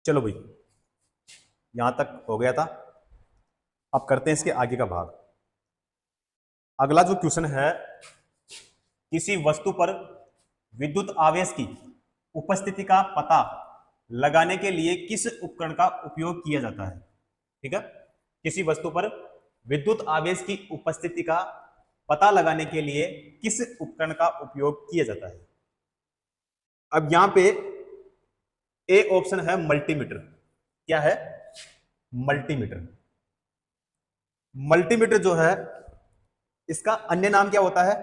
चलो भाई, यहां तक हो गया था। अब करते हैं इसके आगे का भाग। अगला जो क्वेश्चन है, किसी वस्तु पर विद्युत आवेश की उपस्थिति का पता लगाने के लिए किस उपकरण का उपयोग किया जाता है। ठीक है, किसी वस्तु पर विद्युत आवेश की उपस्थिति का पता लगाने के लिए किस उपकरण का उपयोग किया जाता है। अब यहां पे ए ऑप्शन है मल्टीमीटर। क्या है? मल्टीमीटर। मल्टीमीटर जो है, इसका अन्य नाम क्या होता है?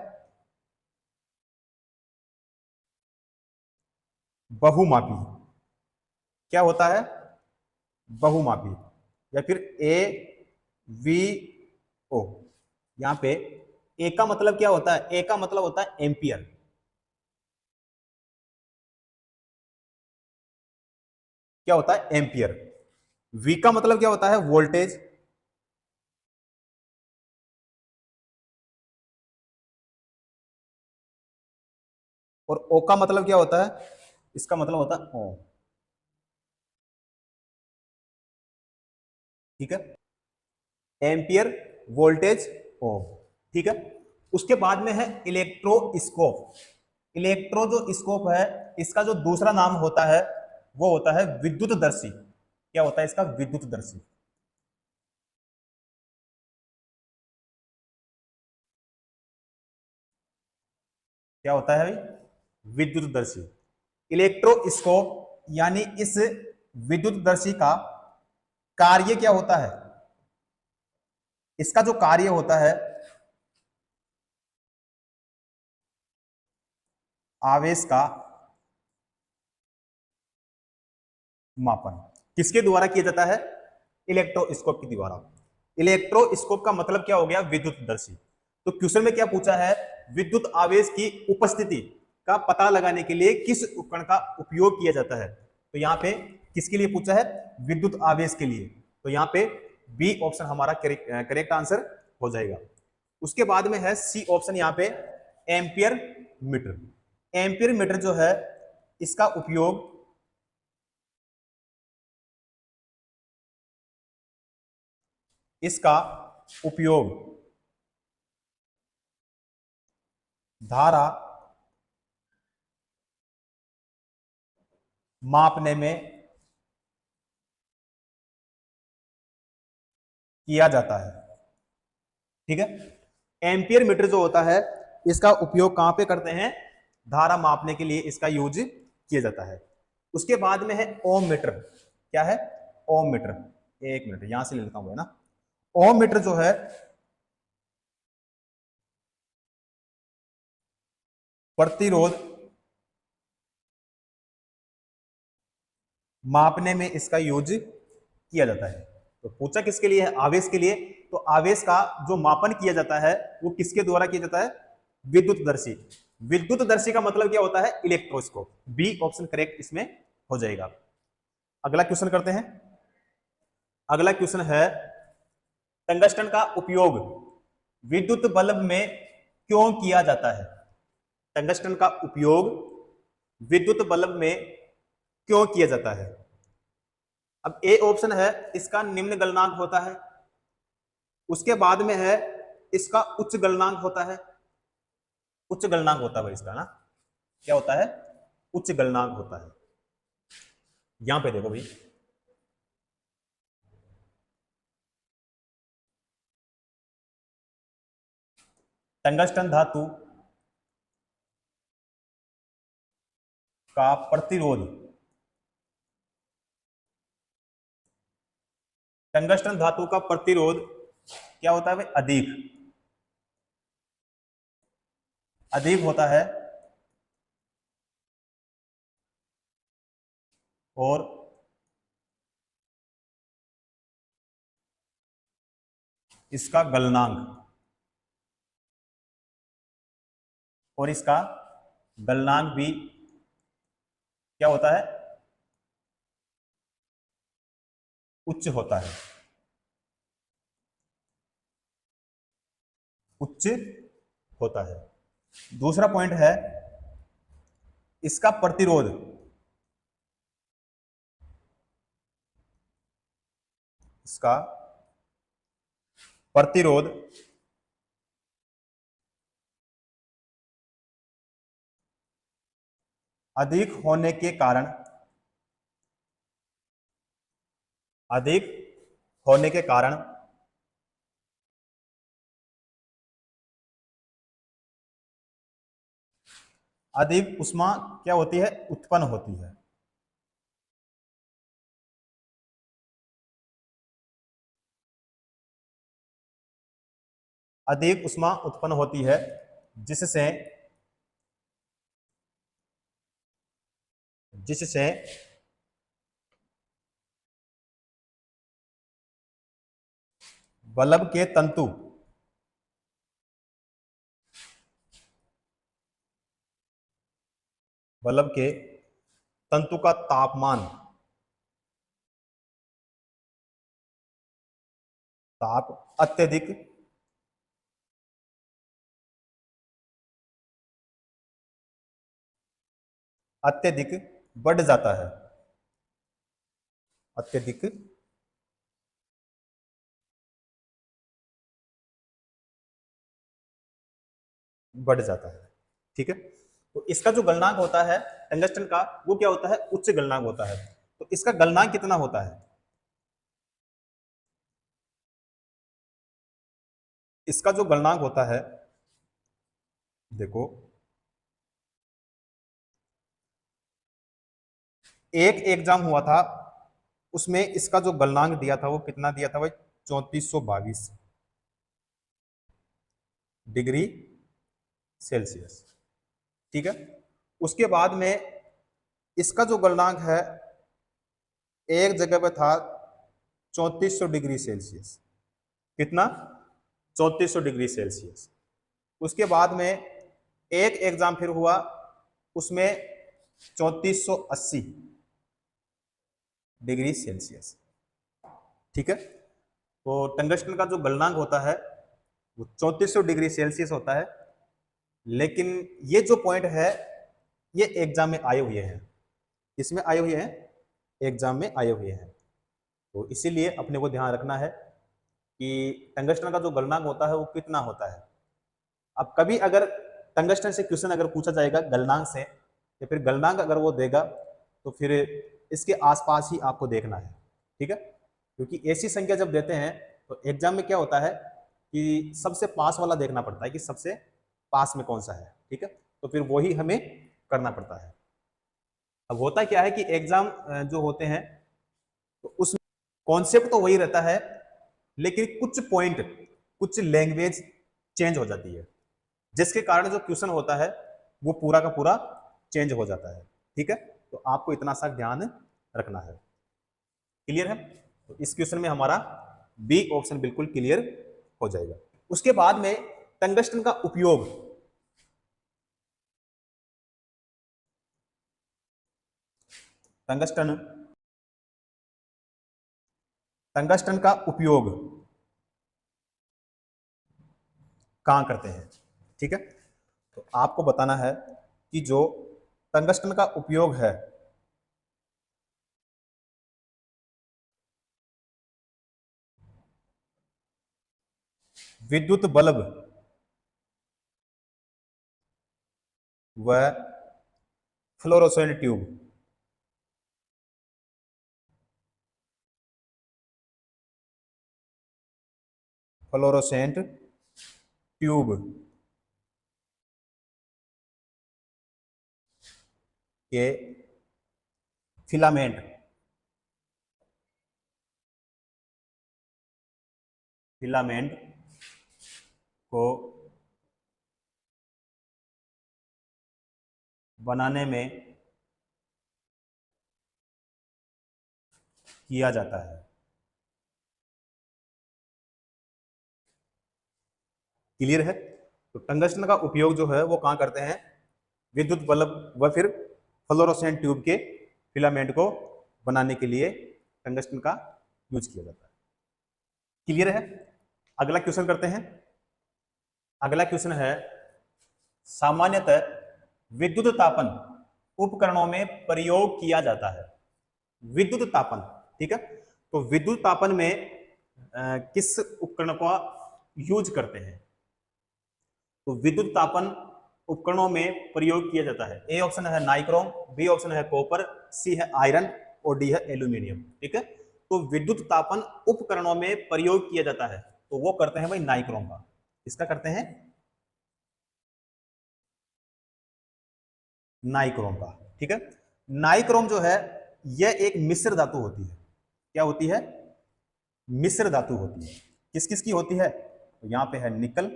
बहुमापी। क्या होता है? बहुमापी। या फिर ए वी ओ। यहां पे ए का मतलब क्या होता है? ए का मतलब होता है एम्पियर। क्या होता है? एम्पियर। वी का मतलब क्या होता है? वोल्टेज। और ओ का मतलब क्या होता है? इसका मतलब होता है ओम। ठीक है, एम्पियर, वोल्टेज, ओम। ठीक है, उसके बाद में है इलेक्ट्रोस्कोप। इलेक्ट्रो जो स्कोप है, इसका जो दूसरा नाम होता है वो होता है विद्युतदर्शी। क्या होता है इसका? विद्युतदर्शी। क्या होता है भाई? विद्युतदर्शी। इलेक्ट्रोस्कोप यानी इस विद्युतदर्शी का कार्य क्या होता है? इसका जो कार्य होता है, आवेश का मापन। किसके द्वारा किया जाता है? इलेक्ट्रोस्कोप के द्वारा। इलेक्ट्रोस्कोप का मतलब क्या हो गया? विद्युतदर्शी। तो क्वेश्चन में क्या पूछा है? विद्युत आवेश की उपस्थिति का पता लगाने के लिए किस उपकरण का उपयोग किया जाता है। तो यहाँ पे किसके लिए पूछा है? विद्युत आवेश के लिए। तो यहाँ पे बी ऑप्शन हमारा करेक्ट आंसर हो जाएगा। उसके बाद में है सी ऑप्शन, यहाँ पे एम्पियर मीटर। एम्पियर मीटर जो है, इसका उपयोग इसका उपयोग धारा मापने में किया जाता है। ठीक है, एम्पियर मीटर जो होता है, इसका उपयोग कहां पे करते हैं? धारा मापने के लिए इसका यूज किया जाता है। उसके बाद में है ओम मीटर। क्या है? ओम मीटर। एक मिनट, यहां से ले लेता हूं ना। ओम मीटर जो है, प्रतिरोध मापने में इसका यूज किया जाता है। तो पूछा किसके लिए है? आवेश के लिए। तो आवेश का जो मापन किया जाता है वो किसके द्वारा किया जाता है? विद्युतदर्शी। विद्युतदर्शी का मतलब क्या होता है? इलेक्ट्रोस्कोप। बी ऑप्शन करेक्ट इसमें हो जाएगा। अगला क्वेश्चन करते हैं। अगला क्वेश्चन है, टंगस्टन का उपयोग विद्युत बल्ब में क्यों किया जाता है? टंगस्टन का उपयोग विद्युत बल्ब में क्यों किया जाता है? अब ए ऑप्शन है, इसका निम्न गलनांक होता है। उसके बाद में है, इसका उच्च गलनांक होता है। उच्च गलनांक होता है इसका ना। क्या होता है? उच्च गलनांक होता है। यहां पे देखो भाई, टंगस्टन धातु का प्रतिरोध, टंगस्टन धातु का प्रतिरोध क्या होता है भाई? अधिक। अधिक होता है। और इसका गलनांक, और इसका गलनांक भी क्या होता है? उच्च होता है। उच्च होता है। दूसरा पॉइंट है, इसका प्रतिरोध इसका प्रतिरोध अधिक होने के कारण, अधिक होने के कारण अधिक ऊष्मा क्या होती है, उत्पन्न होती है। अधिक ऊष्मा उत्पन्न होती है जिससे जिससे बल्ब के तंतु बल्ब के तंतु का तापमान ताप अत्यधिक अत्यधिक बढ़ जाता है, अत्यधिक बढ़ जाता है। ठीक है, तो इसका जो गलनांक होता है टंगस्टन का, वो क्या होता है, उच्च गलनांक होता है। तो इसका गलनांक कितना होता है, इसका जो गलनांक होता है, देखो एक एग्जाम हुआ था उसमें इसका जो गलनांक दिया था वो कितना दिया था भाई, 3422 डिग्री सेल्सियस। ठीक है, उसके बाद में इसका जो गलनांक है एक जगह पे था 3400 डिग्री सेल्सियस। कितना, 3400 डिग्री सेल्सियस। उसके बाद में एक एग्जाम फिर हुआ उसमें 3480 डिग्री सेल्सियस। ठीक है, तो टंगस्टन का जो गलनांक होता है वो 3400 डिग्री सेल्सियस होता है। लेकिन ये जो पॉइंट है ये एग्जाम में आए हुए हैं, इसमें आए हुए हैं, एग्जाम में आए हुए हैं। तो इसीलिए अपने को ध्यान रखना है कि टंगस्टन का जो गलनांक होता है वो कितना होता है। अब कभी अगर टंगस्टन से क्वेश्चन अगर पूछा जाएगा गलनांक से, या फिर गलनांक अगर वो देगा तो फिर इसके आसपास ही आपको देखना है। ठीक है, क्योंकि ऐसी संख्या जब देते हैं तो एग्जाम में क्या होता है कि सबसे पास वाला देखना पड़ता है कि सबसे पास में कौन सा है। ठीक है, तो फिर वही हमें करना पड़ता है। अब होता क्या है कि एग्जाम जो होते हैं तो उस कॉन्सेप्ट तो वही रहता है, लेकिन कुछ पॉइंट, कुछ लैंग्वेज चेंज हो जाती है, जिसके कारण जो क्वेश्चन होता है वो पूरा का पूरा चेंज हो जाता है। ठीक है, तो आपको इतना सा ध्यान रखना है। क्लियर है, तो इस क्वेश्चन में हमारा बी ऑप्शन बिल्कुल क्लियर हो जाएगा। उसके बाद में टंगस्टन का उपयोग, टंगस्टन टंगस्टन का उपयोग कहां करते हैं। ठीक है, तो आपको बताना है कि जो टंगस्टन का उपयोग है विद्युत बल्ब व फ्लोरोसेंट ट्यूब, फ्लोरोसेंट ट्यूब के फिलामेंट फिलामेंट को बनाने में किया जाता है। क्लियर है, तो टंगस्टन का उपयोग जो है वो कहां करते हैं, विद्युत बल्ब व फिर फ्लोरोसेंट ट्यूब के फिलामेंट को बनाने के लिए टंगस्टन का यूज किया जाता है। क्लियर है, अगला क्वेश्चन करते हैं। अगला क्वेश्चन है, सामान्यतः विद्युत तापन उपकरणों में प्रयोग किया जाता है। विद्युत तापन, ठीक है, तो विद्युत तापन में किस उपकरण का यूज करते हैं? तो विद्युत तापन उपकरणों में प्रयोग किया जाता है। ए ऑप्शन है नाइक्रोम, बी ऑप्शन है कॉपर, सी है आयरन और डी है एल्यूमिनियम। ठीक है, तो विद्युत तापन उपकरणों में प्रयोग किया जाता है तो वो करते हैं भाई नाइक्रोम का। इसका करते हैं नाइक्रोम का। ठीक है, नाइक्रोम जो है यह एक मिश्र धातु होती है। क्या होती है? मिश्र धातु होती है। किस किस की होती है? तो यहां पे है nickel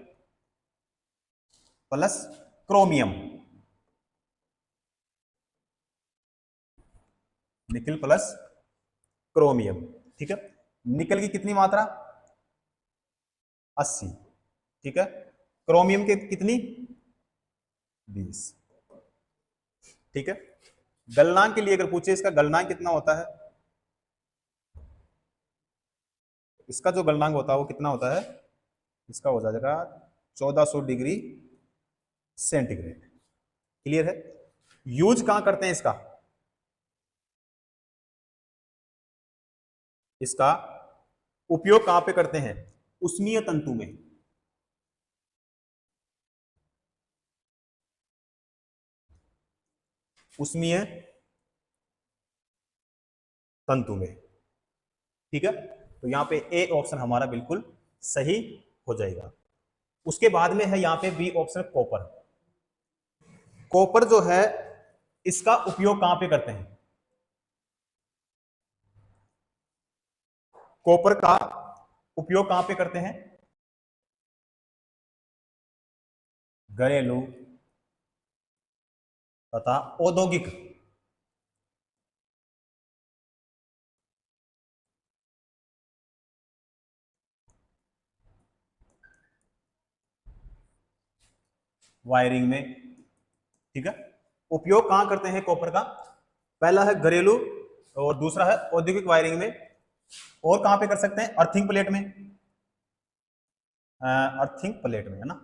plus chromium, nickel plus chromium. ठीक है, निकल की कितनी मात्रा? 80। ठीक है, क्रोमियम की कितनी? 20। ठीक है, गलनांक के लिए अगर पूछे इसका गलनांक कितना होता है, इसका जो गलनांक होता है वो कितना होता है? इसका हो जाएगा 1400 डिग्री सेंटीग्रेड। क्लियर है? यूज कहां करते हैं इसका? इसका उपयोग कहां पे करते हैं? उष्मीय तंतु में। उष्मीय तंतु में। ठीक है, तो यहां पे ए ऑप्शन हमारा बिल्कुल सही हो जाएगा। उसके बाद में है यहां पे बी ऑप्शन कॉपर। कॉपर जो है इसका उपयोग कहां पे करते हैं? कॉपर का उपयोग कहां पे करते हैं? घरेलू तथा औद्योगिक वायरिंग में। ठीक है, उपयोग कहां करते हैं कॉपर का? पहला है घरेलू और दूसरा है औद्योगिक वायरिंग में। और कहां पे कर सकते हैं? अर्थिंग प्लेट में। अर्थिंग प्लेट में है ना,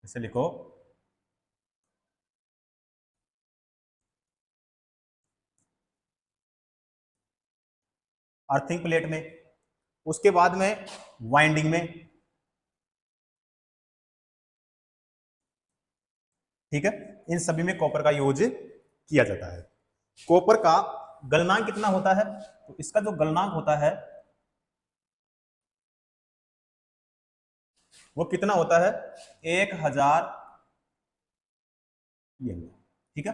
इसे लिखो अर्थिंग प्लेट में। उसके बाद में वाइंडिंग में। ठीक है, इन सभी में कॉपर का यूज किया जाता है। कॉपर का गलनांक कितना होता है? तो इसका जो गलनांक होता है वो कितना होता है? 1000 ये। ठीक है,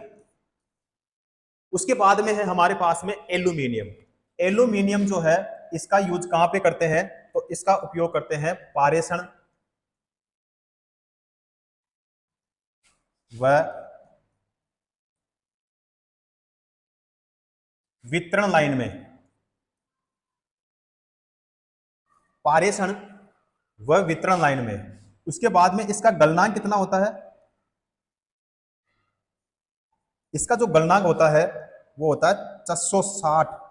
उसके बाद में है हमारे पास में एल्यूमिनियम। एल्यूमिनियम जो है इसका यूज कहां पे करते हैं? तो इसका उपयोग करते हैं पारेषण व वितरण लाइन में। पारेषण व वितरण लाइन में। उसके बाद में इसका गलनांक कितना होता है? इसका जो गलनांक होता है वो होता है 460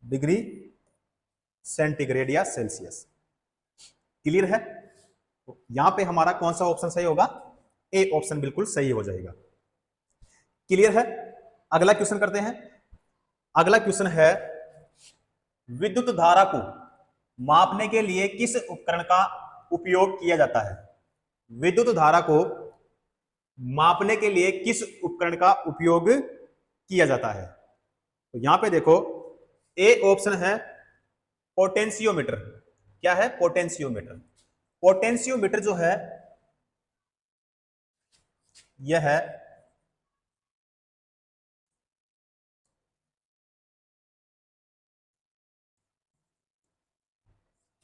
डिग्री सेंटीग्रेड या सेल्सियस। क्लियर है? तो यहां पे हमारा कौन सा ऑप्शन सही होगा? ए ऑप्शन बिल्कुल सही हो जाएगा। क्लियर है? अगला क्वेश्चन करते हैं। अगला क्वेश्चन है विद्युत धारा को मापने के लिए किस उपकरण का उपयोग किया जाता है? विद्युत धारा को मापने के लिए किस उपकरण का उपयोग किया जाता है? तो यहां पे देखो ए ऑप्शन है पोटेंशियोमीटर। क्या है? पोटेंशियोमीटर। पोटेंशियोमीटर जो है यह है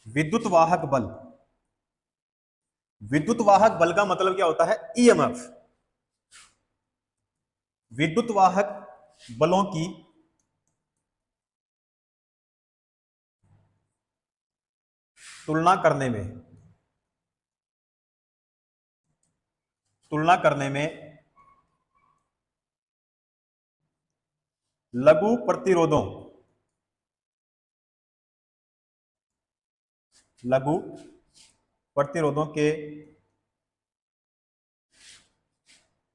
विद्युत वाहक बल। विद्युत वाहक बल का मतलब क्या होता है? ईएमएफ। विद्युत वाहक बलों की तुलना करने में लघु प्रतिरोधों लघु प्रतिरोधों के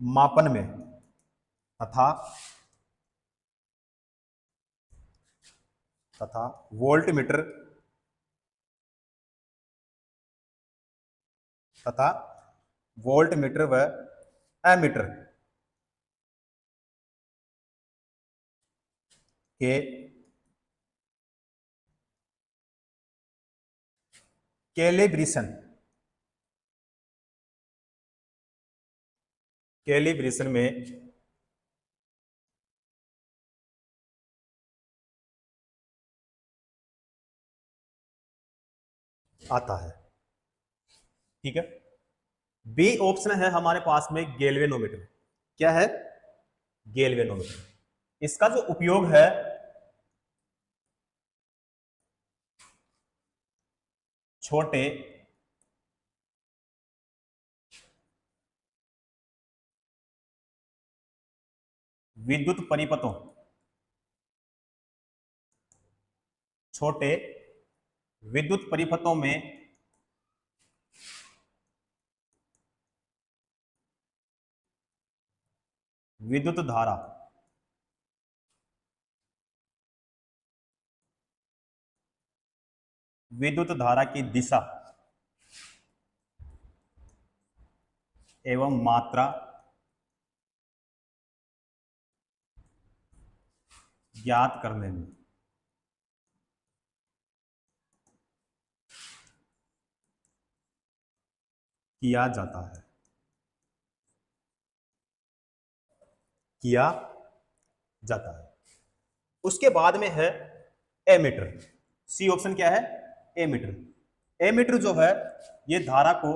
मापन में तथा वोल्ट मीटर तथा वोल्ट मीटर व एमीटर के कैलिब्रेशन में आता है। ठीक है, बी ऑप्शन है हमारे पास में गैल्वेनोमीटर। क्या है? गैल्वेनोमीटर। इसका जो उपयोग है छोटे विद्युत परिपथों छोटे विद्युत परिपथों में विद्युत धारा की दिशा एवं मात्रा ज्ञात करने में किया जाता है। उसके बाद में है एमीटर। सी ऑप्शन क्या है? एमीटर। एमीटर जो है ये धारा को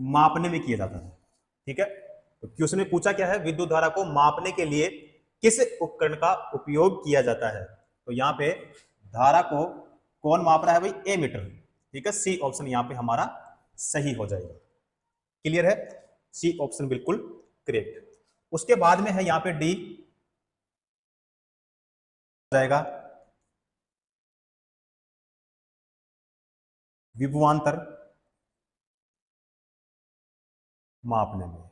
मापने में किया जाता है। ठीक है, तो क्वेश्चन में पूछा क्या है? विद्युत धारा को मापने के लिए किस उपकरण का उपयोग किया जाता है? तो यहां पे धारा को कौन माप रहा है भाई? एमीटर। ठीक है, सी ऑप्शन यहां पे हमारा सही हो जाएगा। क्लियर है? सी ऑप्शन बिल्कुल करेक्ट। उसके बाद में है यहां पे डी जाएगा विभवांतर मापने में।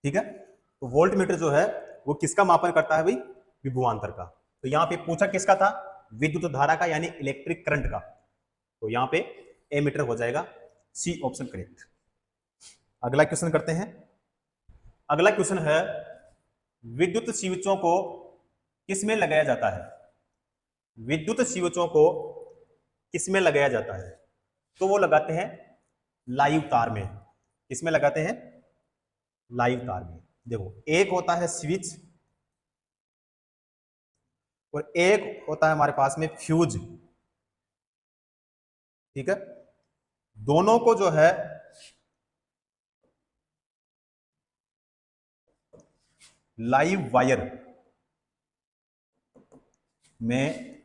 ठीक है, तो वोल्ट मीटर जो है वो किसका मापन करता है भाई? विभवांतर का। तो यहां पे पूछा किसका था? विद्युत धारा का, यानी इलेक्ट्रिक करंट का। तो यहां पे एमीटर हो जाएगा, सी ऑप्शन करेक्ट। अगला क्वेश्चन करते हैं। अगला क्वेश्चन है विद्युत स्विचों को किसमें लगाया जाता है? विद्युत स्विचों को किसमें लगाया जाता है? तो वो लगाते हैं लाइव तार में। किसमें लगाते हैं? लाइव तार में। देखो, एक होता है स्विच और एक होता है हमारे पास में फ्यूज। ठीक है, दोनों को जो है लाइव वायर में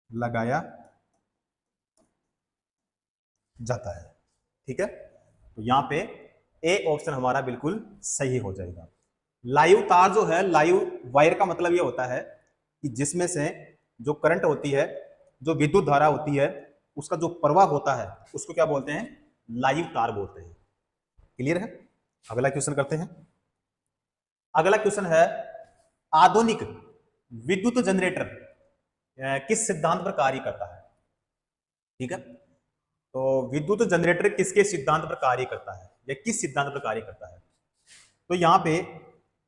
लगाया जाता है। ठीक है, तो यहां पे ए ऑप्शन हमारा बिल्कुल सही हो जाएगा। लाइव तार जो है, लाइव वायर का मतलब ये होता है कि जिसमें से जो करंट होती है, जो विद्युत धारा होती है, उसका जो प्रवाह होता है उसको क्या बोलते हैं? लाइव तार बोलते हैं। क्लियर है? अगला क्वेश्चन करते हैं। अगला क्वेश्चन है आधुनिक विद्युत जनरेटर किस सिद्धांत पर कार्य करता है? ठीक है, तो विद्युत जनरेटर किसके सिद्धांत पर कार्य करता है या किस सिद्धांत पर कार्य करता है? तो यहां पे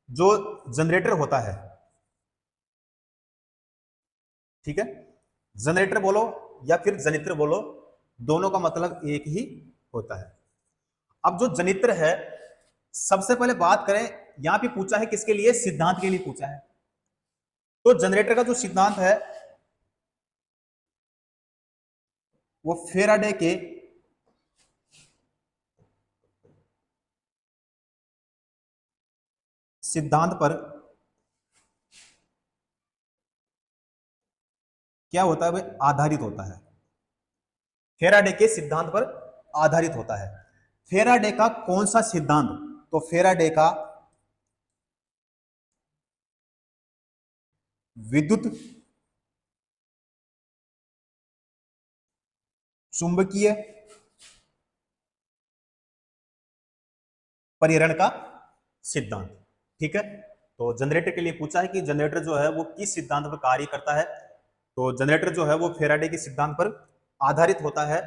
जो जनरेटर होता है, ठीक है, जनरेटर बोलो या फिर जनित्र बोलो, दोनों का मतलब एक ही होता है। अब जो जनित्र है, सबसे पहले बात करें, यहां पे पूछा है किसके लिए? सिद्धांत के लिए पूछा है। तो जनरेटर का जो सिद्धांत है वो फेराडे के सिद्धांत पर क्या होता है भाई? आधारित होता है। फेराडे के सिद्धांत पर आधारित होता है। फेराडे का कौन सा सिद्धांत? तो फेराडे का विद्युत चुंबकीय परिरण का सिद्धांत। ठीक है, तो जनरेटर के लिए पूछा है कि जनरेटर जो है वो किस सिद्धांत पर कार्य करता है। तो जनरेटर जो है वो फेराडे के सिद्धांत पर आधारित होता है।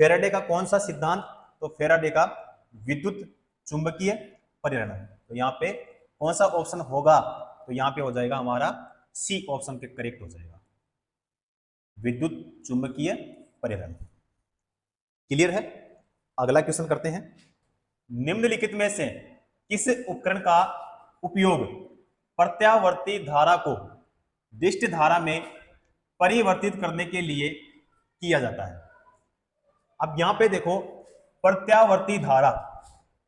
फेराडे का कौन सा सिद्धांत? तो फेराडे का विद्युत चुंबकीय परिणय। तो यहाँ पे कौन सा ऑप्शन होगा? तो यहाँ पे हो जाएगा हमारा सी ऑप्शन के करेक्ट हो जाएगा, विद्युत चुंबकीय परिणय। क्लियर है? अगला क्वेश्चन करते हैं। निम्नलिखित में से किस उपकरण का उपयोग प्रत्यावर्ती धारा को दिष्ट धारा में परिवर्तित करने के लिए किया जाता है? अब यहां पे देखो, प्रत्यावर्ती धारा,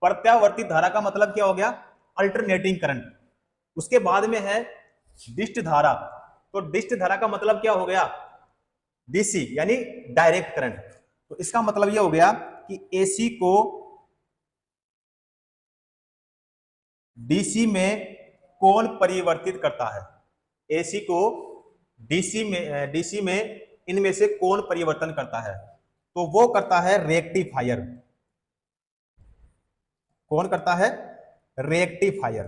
प्रत्यावर्ती धारा का मतलब क्या हो गया? Alternating current. उसके बाद में है दिष्ट धारा। तो दिष्ट धारा का मतलब क्या हो गया? डीसी यानी डायरेक्ट करंट। तो इसका मतलब यह हो गया कि एसी को डीसी में कौन परिवर्तित करता है? एसी को डीसी में इनमें से कौन परिवर्तन करता है? तो वो करता है रेक्टिफायर। कौन करता है? रेक्टिफायर।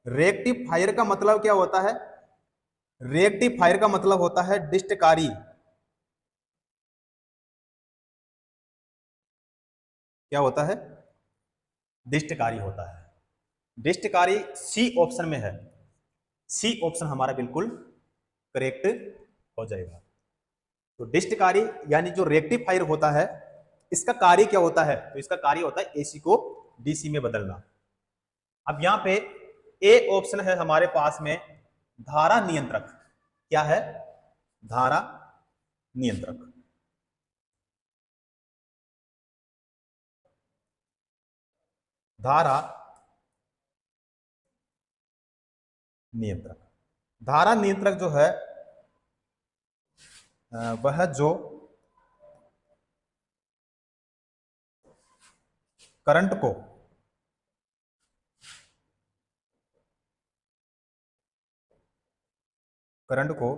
रेक्टिफायर का मतलब क्या होता है? रेक्टिफायर का मतलब होता है डिस्टकारी। क्या होता है? डिस्टकारी होता है। डिस्टकारी सी ऑप्शन में है। सी ऑप्शन हमारा बिल्कुल करेक्ट हो जाएगा। तो डिस्टकारी यानी जो रेक्टिफायर होता है, इसका कार्य क्या होता है? तो इसका कार्य होता है एसी को डीसी में बदलना। अब यहां पे ए ऑप्शन है हमारे पास में धारा नियंत्रक। क्या है? धारा नियंत्रक। धारा नियंत्रक। धारा नियंत्रक जो है वह जो करंट को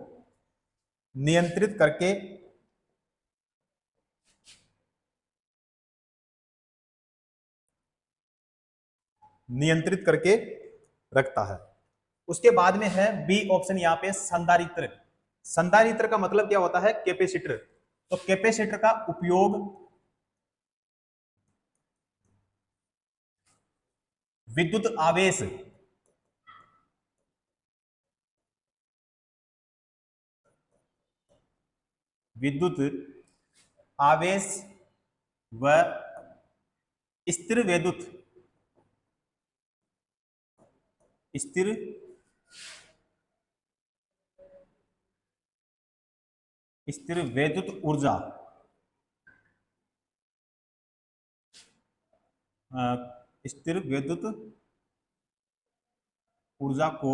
नियंत्रित करके रखता है। उसके बाद में है बी ऑप्शन, यहां पे संधारित्र। संधारित्र का मतलब क्या होता है? कैपेसिटर। तो कैपेसिटर का उपयोग विद्युत आवेश व स्थिर विद्युत ऊर्जा स्थिर विद्युत ऊर्जा को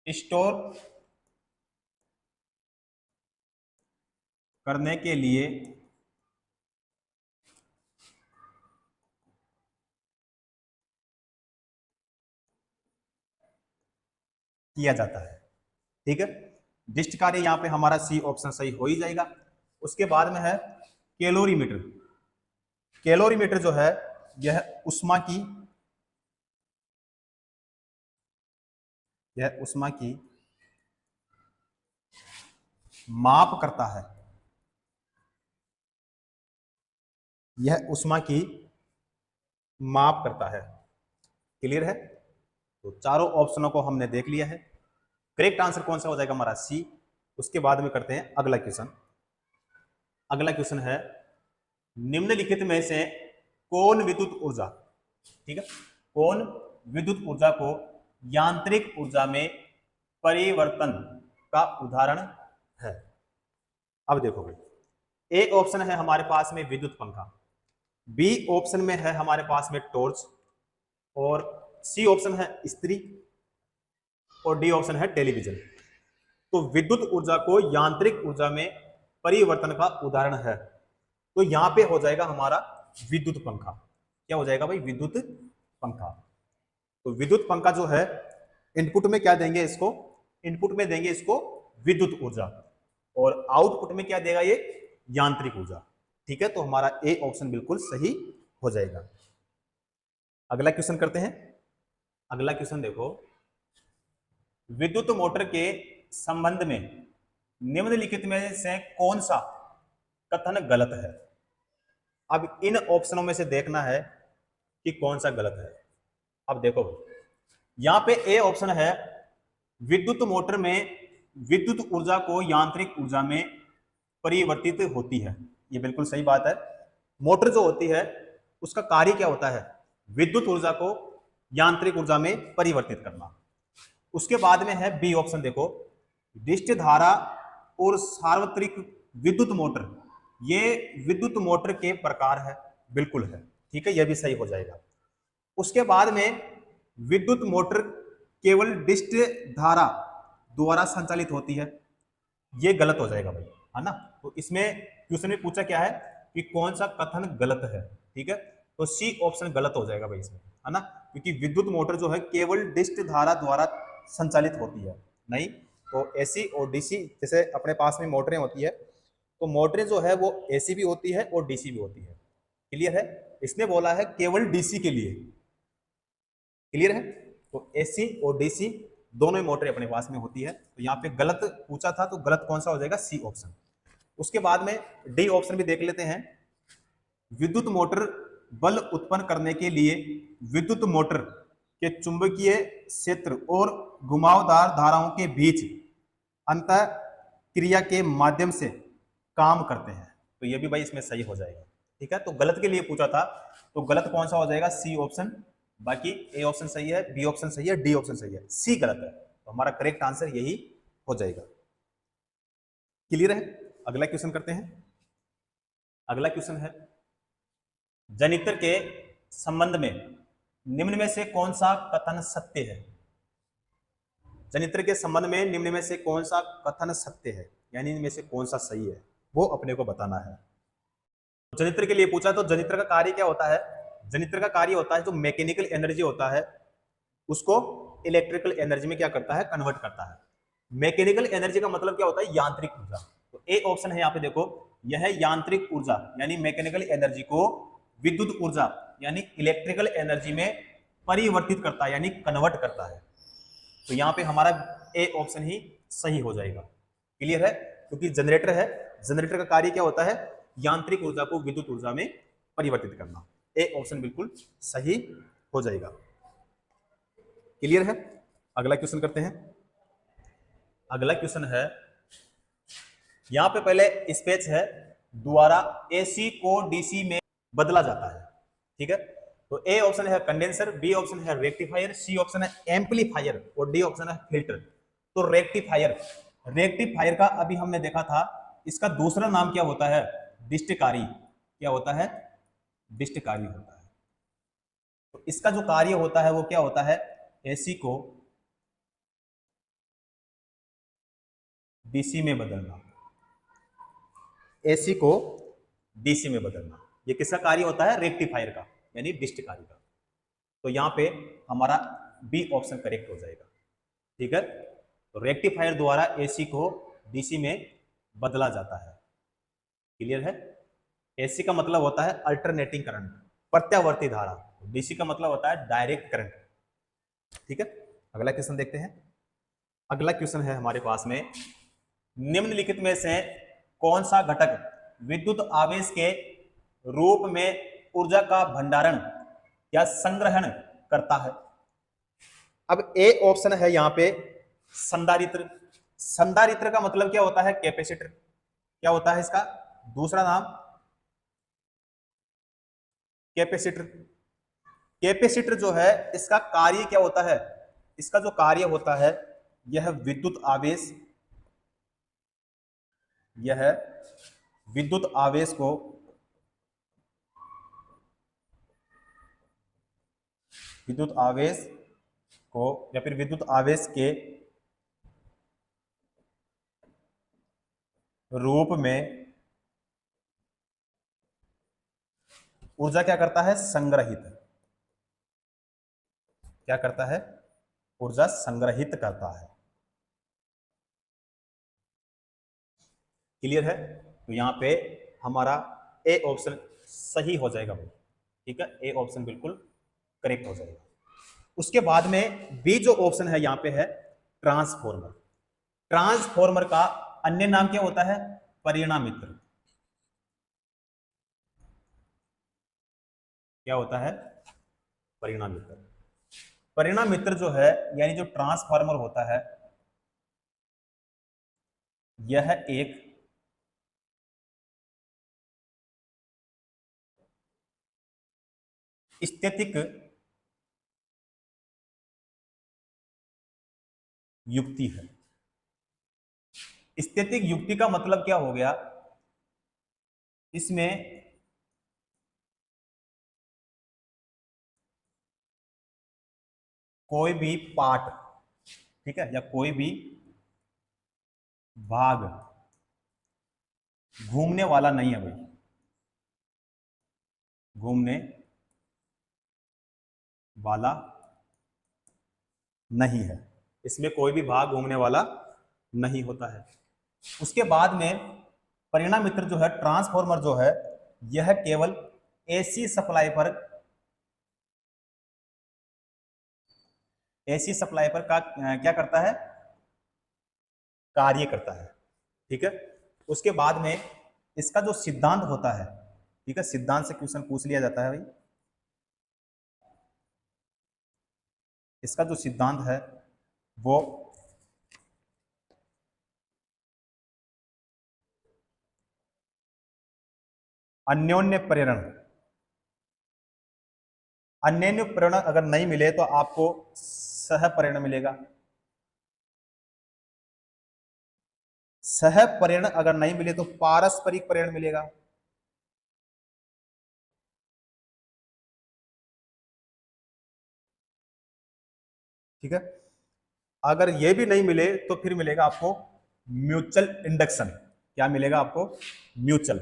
स्टोर करने के लिए किया जाता है। ठीक है, डिस्ट कार्य यहां पे हमारा सी ऑप्शन सही हो ही जाएगा। उसके बाद में है कैलोरीमीटर। कैलोरीमीटर जो है यह उष्मा की माप करता है। यह उष्मा की माप करता है। क्लियर है? तो चारों ऑप्शनों को हमने देख लिया है। करेक्ट आंसर कौन सा हो जाएगा? हमारा सी। उसके बाद में करते हैं अगला क्वेश्चन। अगला क्वेश्चन है निम्नलिखित में से कौन विद्युत ऊर्जा, ठीक है, कौन विद्युत ऊर्जा को यांत्रिक ऊर्जा में परिवर्तन का उदाहरण है? अब देखो भाई, ए ऑप्शन है हमारे पास में विद्युत पंखा, बी ऑप्शन में है हमारे पास में टॉर्च, और सी ऑप्शन है इस्त्री, और डी ऑप्शन है टेलीविजन। तो विद्युत ऊर्जा को यांत्रिक ऊर्जा में परिवर्तन का उदाहरण है, तो यहां पे हो जाएगा हमारा विद्युत पंखा। क्या हो जाएगा भाई? विद्युत पंखा। तो विद्युत पंखा जो है इनपुट में क्या देंगे इसको? इनपुट में देंगे इसको विद्युत ऊर्जा। और आउटपुट में क्या देगा ये, यांत्रिक ऊर्जा। ठीक है, तो हमारा ए ऑप्शन बिल्कुल सही हो जाएगा। अगला क्वेश्चन करते हैं। अगला क्वेश्चन देखो, विद्युत मोटर के संबंध में निम्नलिखित में से कौन सा कथन गलत है। अब इन ऑप्शनों में से देखना है कि कौन सा गलत है। अब देखो यहां पे ए ऑप्शन है, विद्युत मोटर में विद्युत ऊर्जा को यांत्रिक ऊर्जा में परिवर्तित होती है। ये बिल्कुल सही बात है। मोटर जो होती है उसका कार्य क्या होता है, विद्युत ऊर्जा को यांत्रिक ऊर्जा में परिवर्तित करना। उसके बाद में है बी ऑप्शन, देखो डिस्ट धारा और सार्वत्रिक विद्युत मोटर, ये विद्युत मोटर के प्रकार है, बिल्कुल है, ठीक है, यह भी सही हो जाएगा। उसके बाद में विद्युत मोटर केवल डिस्ट धारा द्वारा संचालित होती है, ये गलत हो जाएगा भाई, है ना। तो इसमें क्वेश्चन में पूछा क्या है कि कौन सा कथन गलत है, ठीक है, तो सी ऑप्शन गलत हो जाएगा भाई इसमें, है ना, क्योंकि विद्युत मोटर जो है केवल डिस्ट धारा द्वारा संचालित होती है, नहीं तो एसी और डीसी, जैसे अपने पास में मोटरें होती है तो मोटरें जो है वो एसी भी होती है और डीसी भी होती है। क्लियर है, इसने बोला है केवल डीसी के लिए। क्लियर है, तो एसी और डीसी दोनों ही मोटरें अपने पास में होती है। तो यहाँ पे गलत पूछा था, तो गलत कौन सा हो जाएगा, सी ऑप्शन। उसके बाद में डी ऑप्शन भी देख लेते हैं। विद्युत मोटर बल उत्पन्न करने के लिए विद्युत मोटर के चुंबकीय क्षेत्र और घुमावदार धाराओं के बीच अंतः क्रिया के माध्यम से काम करते हैं। तो ये भी भाई इसमें सही हो जाएगा। ठीक है, तो गलत के लिए पूछा था, तो गलत कौन सा हो जाएगा, सी ऑप्शन। बाकी ए ऑप्शन सही है, बी ऑप्शन सही है, डी ऑप्शन सही है, सी गलत है। तो हमारा करेक्ट आंसर यही हो जाएगा। क्लियर है, अगला क्वेश्चन करते हैं। अगला क्वेश्चन है, जनित्र के संबंध में निम्न में से कौन सा कथन सत्य है। जनित्र के संबंध में निम्न में से कौन सा कथन सत्य है, यानी इनमें से कौन सा सही है, वो अपने को बताना है। जनित्र के लिए पूछा, तो जनित्र का कार्य क्या होता है, जनित्र का कार्य होता है जो मैकेनिकल एनर्जी होता है उसको इलेक्ट्रिकल एनर्जी में क्या करता है, कन्वर्ट करता है। मैकेनिकल एनर्जी का मतलब क्या होता है, यांत्रिक ऊर्जा। तो ए ऑप्शन है यहाँ पे देखो, यह है यांत्रिक ऊर्जा, यानी मैकेनिकल एनर्जी को विद्युत ऊर्जा यानी इलेक्ट्रिकल एनर्जी में परिवर्तित करता है, यानी कन्वर्ट करता है। तो यहाँ पे हमारा ए ऑप्शन ही सही हो जाएगा। क्लियर है, क्योंकि जनरेटर है, जनरेटर का कार्य क्या होता है, यांत्रिक ऊर्जा को विद्युत ऊर्जा में परिवर्तित करना। ए ऑप्शन बिल्कुल सही हो जाएगा। क्लियर है, अगला क्वेश्चन करते हैं। अगला क्वेश्चन है, यहां पे पहले स्पेस है, द्वारा एसी को डीसी में बदला जाता है। ठीक है, तो ए ऑप्शन है कंडेंसर, बी ऑप्शन है रेक्टिफायर, सी ऑप्शन है एम्पलीफायर और डी ऑप्शन है फिल्टर। तो रेक्टिफायर, रेक्टिफायर का अभी हमने देखा था, इसका दूसरा नाम क्या होता है, डिस्टकारी। क्या होता है, डिस्टकारी होता है। तो इसका जो कार्य होता है वो क्या होता है, एसी को डीसी में बदलना, एसी को डीसी में बदलना। ये किसका कार्य होता है, रेक्टिफायर का, यानी डिस्टकारी का। तो यहां पे हमारा बी ऑप्शन करेक्ट हो जाएगा। ठीक है, तो रेक्टिफायर द्वारा एसी को डीसी में बदला जाता है। क्लियर है, एसी का मतलब होता है अल्टरनेटिंग करंट, प्रत्यावर्ती धारा, डीसी का मतलब होता है डायरेक्ट करंट। ठीक है, अगला क्वेश्चन देखते हैं। अगला क्वेश्चन है हमारे पास में, निम्नलिखित में से कौन सा घटक विद्युत आवेश के रूप में ऊर्जा का भंडारण या संग्रहण करता है। अब ए ऑप्शन है यहां पे संधारित्र। संधारित्र का मतलब क्या होता है, कैपेसिटर। क्या होता है इसका दूसरा नाम, कैपेसिटर। कैपेसिटर जो है इसका कार्य क्या होता है, इसका जो कार्य होता है यह विद्युत आवेश, यह विद्युत आवेश को विद्युत आवेश को या फिर विद्युत आवेश के रूप में ऊर्जा क्या करता है, संग्रहित। क्या करता है, ऊर्जा संग्रहित करता है। क्लियर है? तो यहाँ पे हमारा ए ऑप्शन सही हो जाएगा भाई, ठीक है, ए ऑप्शन बिल्कुल करेक्ट हो जाएगा। उसके बाद में बी जो ऑप्शन है यहाँ पे है ट्रांसफॉर्मर। ट्रांसफॉर्मर का अन्य नाम क्या होता है? परिणामित्र। क्या होता है? परिणामित्र। परिणामित्र जो है यानी जो ट्रांसफार्मर होता है यह एक स्थैतिक युक्ति है। स्थैतिक युक्ति का मतलब क्या हो गया? इसमें कोई भी पार्ट, ठीक है, या कोई भी भाग घूमने वाला नहीं है भाई, घूमने वाला नहीं है, इसमें कोई भी भाग घूमने वाला नहीं होता है। उसके बाद में परिणामित्र जो है ट्रांसफॉर्मर जो है यह केवल एसी सप्लाई पर क्या करता है? कार्य करता है, ठीक है। उसके बाद में इसका जो सिद्धांत होता है, ठीक है, सिद्धांत से क्वेश्चन पूछ लिया जाता है भाई। इसका जो सिद्धांत है वो अन्योन्य प्रेरण। अन्योन्य प्रेरण अगर नहीं मिले तो आपको सह प्रेरण मिलेगा। सह प्रेरण अगर नहीं मिले तो पारस्परिक प्रेरण मिलेगा। ठीक है, अगर ये भी नहीं मिले तो फिर मिलेगा आपको म्यूचुअल इंडक्शन। क्या मिलेगा आपको? म्यूचुअल।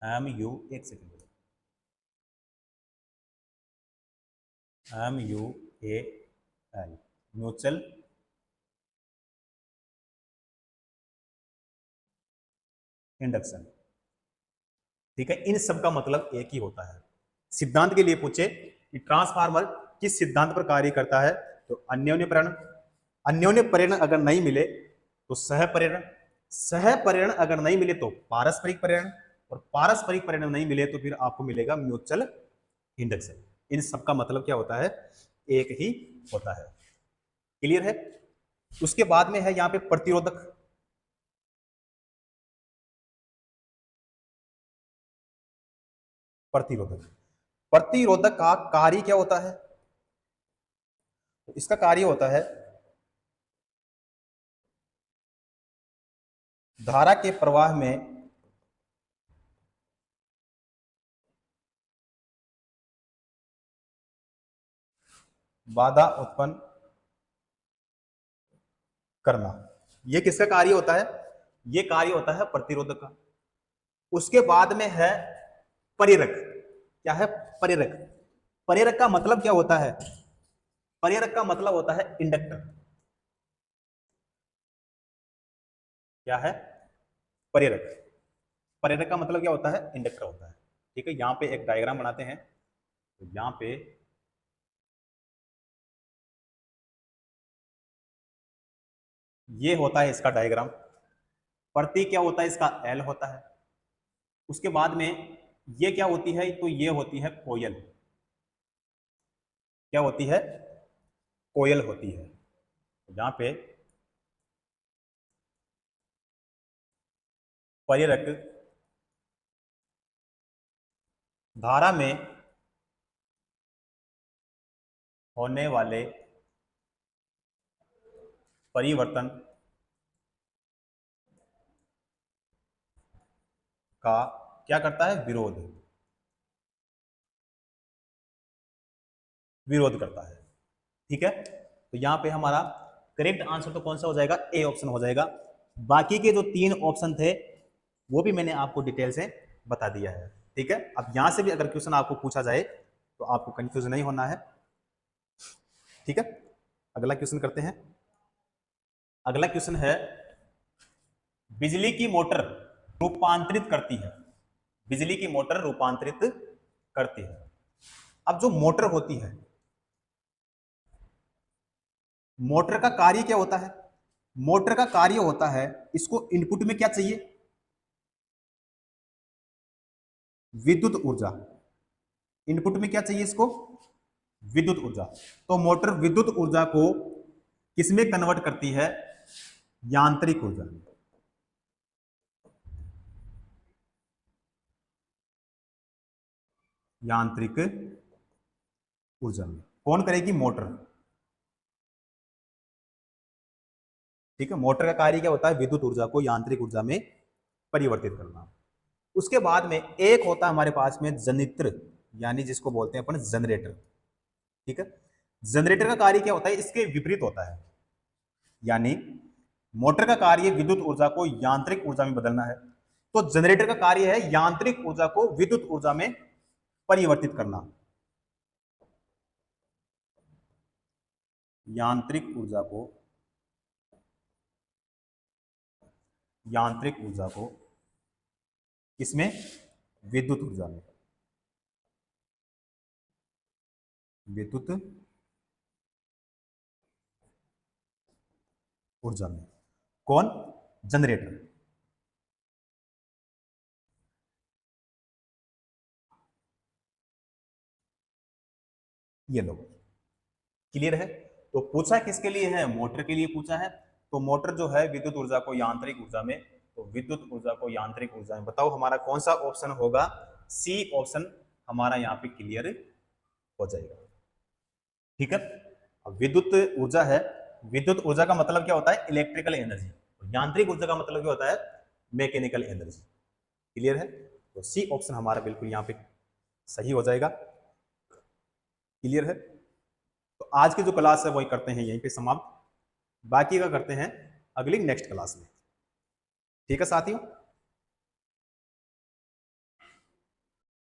MU, एक सेकेंड, MUAL, म्यूचुअल इंडक्शन। ठीक है, इन सब का मतलब एक ही होता है। सिद्धांत के लिए पूछे कि ट्रांसफार्मर किस सिद्धांत पर कार्य करता है, तो अन्योन्य प्रेरण। अन्योन्य प्रेरण अगर नहीं मिले तो सह प्रेरण। सह प्रेरण अगर नहीं मिले तो पारस्परिक प्रेरण, और पारस्परिक प्रेरण नहीं मिले तो फिर आपको मिलेगा म्यूचुअल इंडक्शन। इन सब का मतलब क्या होता है? एक ही होता है। क्लियर है? उसके बाद में है यहां पे प्रतिरोधक। प्रतिरोधक, प्रतिरोधक का कार्य क्या होता है? इसका कार्य होता है धारा के प्रवाह में बाधा उत्पन्न करना। यह किसका कार्य होता है? यह कार्य होता है प्रतिरोधक का। उसके बाद में है प्रेरक। क्या है? प्रेरक। प्रेरक का मतलब क्या होता है? प्रेरक का मतलब होता है इंडक्टर। क्या है? प्रेरक। प्रेरक का मतलब क्या होता है? इंडक्टर होता है। ठीक है, यहां पे एक डायग्राम बनाते हैं। तो यहां पे ये होता है इसका डायग्राम। प्रति क्या होता है? इसका एल होता है। उसके बाद में ये क्या होती है? तो ये होती है कोयल। क्या होती है? कोयल होती है। यहां पे प्रेरक धारा में होने वाले परिवर्तन का क्या करता है? विरोध। विरोध करता है। ठीक है, तो यहां पे हमारा करेक्ट आंसर तो कौन सा हो जाएगा? ए ऑप्शन हो जाएगा। बाकी के जो 3 ऑप्शन थे वो भी मैंने आपको डिटेल से बता दिया है। ठीक है, अब यहां से भी अगर क्वेश्चन आपको पूछा जाए तो आपको कंफ्यूज नहीं होना है। ठीक है, अगला क्वेश्चन करते हैं। अगला क्वेश्चन है बिजली की मोटर रूपांतरित करती है, बिजली की मोटर रूपांतरित करती है। अब जो मोटर होती है, मोटर का कार्य क्या होता है? मोटर का कार्य होता है, इसको इनपुट में क्या चाहिए? विद्युत ऊर्जा। इनपुट में क्या चाहिए इसको? विद्युत ऊर्जा। तो मोटर विद्युत ऊर्जा को किसमें कन्वर्ट करती है? यांत्रिक ऊर्जा में। यांत्रिक ऊर्जा में कौन करेगी? मोटर। ठीक है, मोटर का कार्य क्या होता है? विद्युत ऊर्जा को यांत्रिक ऊर्जा में परिवर्तित करना। उसके बाद में एक होता है हमारे पास में जनित्र, यानी जिसको बोलते हैं अपन जनरेटर। ठीक है, जनरेटर का कार्य क्या होता है? इसके विपरीत होता है, यानी मोटर का कार्य विद्युत ऊर्जा को यांत्रिक ऊर्जा में बदलना है, तो जनरेटर का कार्य है यांत्रिक ऊर्जा को विद्युत ऊर्जा में परिवर्तित करना। यांत्रिक ऊर्जा को किसमें? विद्युत ऊर्जा में। विद्युत ऊर्जा में कौन? जनरेटर। ये लो, क्लियर है? तो पूछा किसके लिए है? मोटर के लिए पूछा है। तो मोटर जो है विद्युत ऊर्जा को यांत्रिक ऊर्जा में, तो विद्युत ऊर्जा को यांत्रिक ऊर्जा में, बताओ हमारा कौन सा ऑप्शन होगा? सी ऑप्शन हमारा यहाँ पे क्लियर हो जाएगा। ठीक है, अब विद्युत ऊर्जा है, विद्युत ऊर्जा का मतलब क्या होता है? Electrical energy. यांत्रिक ऊर्जा का मतलब क्या होता है? Mechanical energy. क्लियर है? तो सी ऑप्शन हमारा बिल्कुल यहाँ पे सही हो जाएगा। क्लियर है? तो आज की जो क्लास है वही करते हैं यहीं पे समाप्त, बाकी का करते हैं अगली नेक्स्ट क्लास में। ठीक है साथियों?